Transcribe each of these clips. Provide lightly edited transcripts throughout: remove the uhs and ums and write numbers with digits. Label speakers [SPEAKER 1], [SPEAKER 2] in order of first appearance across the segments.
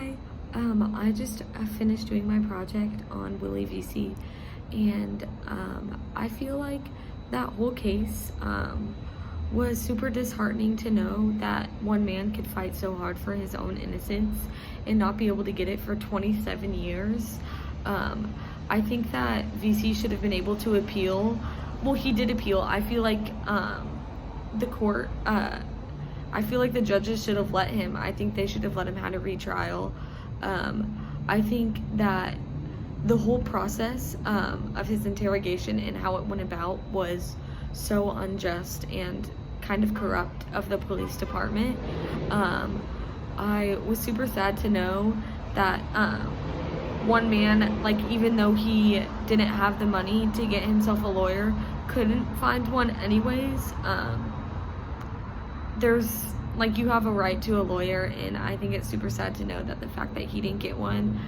[SPEAKER 1] Hi, I just finished doing my project on Willie veasy, and I feel like that whole case was super disheartening to know that one man could fight so hard for his own innocence and not be able to get it for 27 years. I think that veasy should have been able to appeal. Well, he did appeal. I feel like the court. I feel like the judges should have let him. I think they should have let him have a retrial. I think that the whole process of his interrogation and how it went about was so unjust and kind of corrupt of the police department. I was super sad to know that one man, like, even though he didn't have the money to get himself a lawyer, couldn't find one anyways. There's, like, you have a right to a lawyer, and I think it's super sad to know that the fact that he didn't get one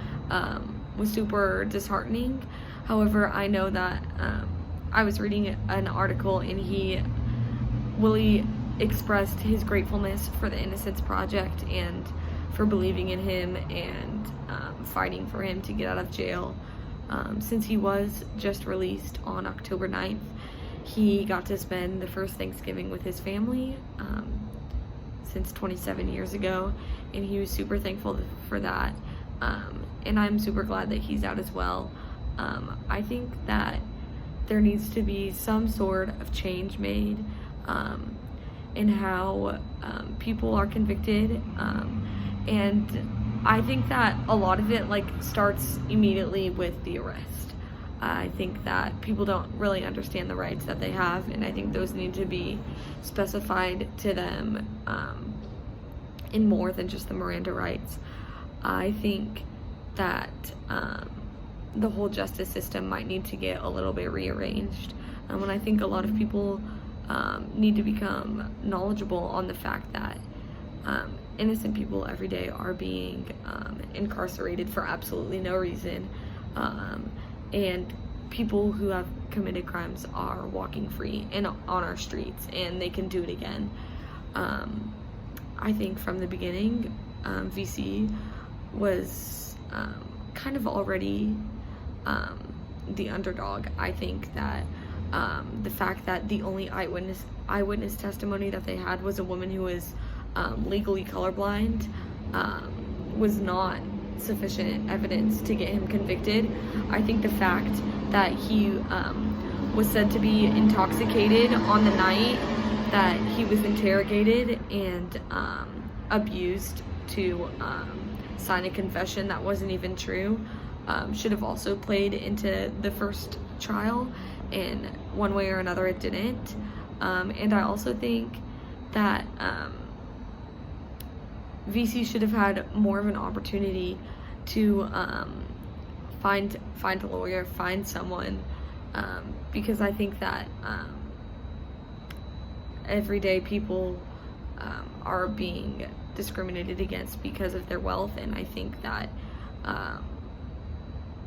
[SPEAKER 1] was super disheartening. However, I know that I was reading an article, and Willie expressed his gratefulness for the Innocence Project and for believing in him and fighting for him to get out of jail. Since he was just released on October 9th, he got to spend the first Thanksgiving with his family since 27 years ago, and he was super thankful for that. And I'm super glad that he's out as well. I think that there needs to be some sort of change made in how people are convicted, and I think that a lot of it starts immediately with the arrest. I think that people don't really understand the rights that they have, and I think those need to be specified to them in more than just the Miranda rights. I think that the whole justice system might need to get a little bit rearranged, and I think a lot of people need to become knowledgeable on the fact that innocent people every day are being incarcerated for absolutely no reason. And people who have committed crimes are walking free and on our streets, and they can do it again. I think from the beginning, veasy was kind of already the underdog. I think that the fact that the only eyewitness testimony that they had was a woman who was legally colorblind was not sufficient evidence to get him convicted. I think the fact that he was said to be intoxicated on the night that he was interrogated and abused to sign a confession that wasn't even true should have also played into the first trial, and one way or another it didn't. And I also think that veasy should have had more of an opportunity to find a lawyer, find someone, because I think that everyday people are being discriminated against because of their wealth, and I think that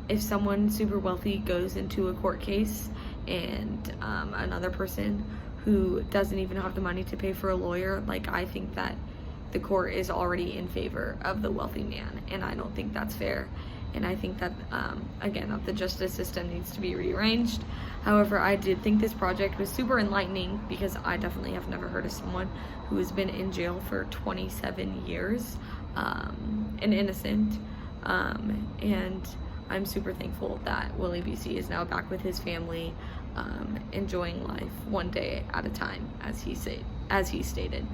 [SPEAKER 1] if someone super wealthy goes into a court case and another person who doesn't even have the money to pay for a lawyer, I think that the court is already in favor of the wealthy man, and I don't think that's fair. And I think that again, that the justice system needs to be rearranged. However, I did think this project was super enlightening, because I definitely have never heard of someone who has been in jail for 27 years and innocent, and I'm super thankful that Willie veasy is now back with his family, enjoying life one day at a time, as he stated.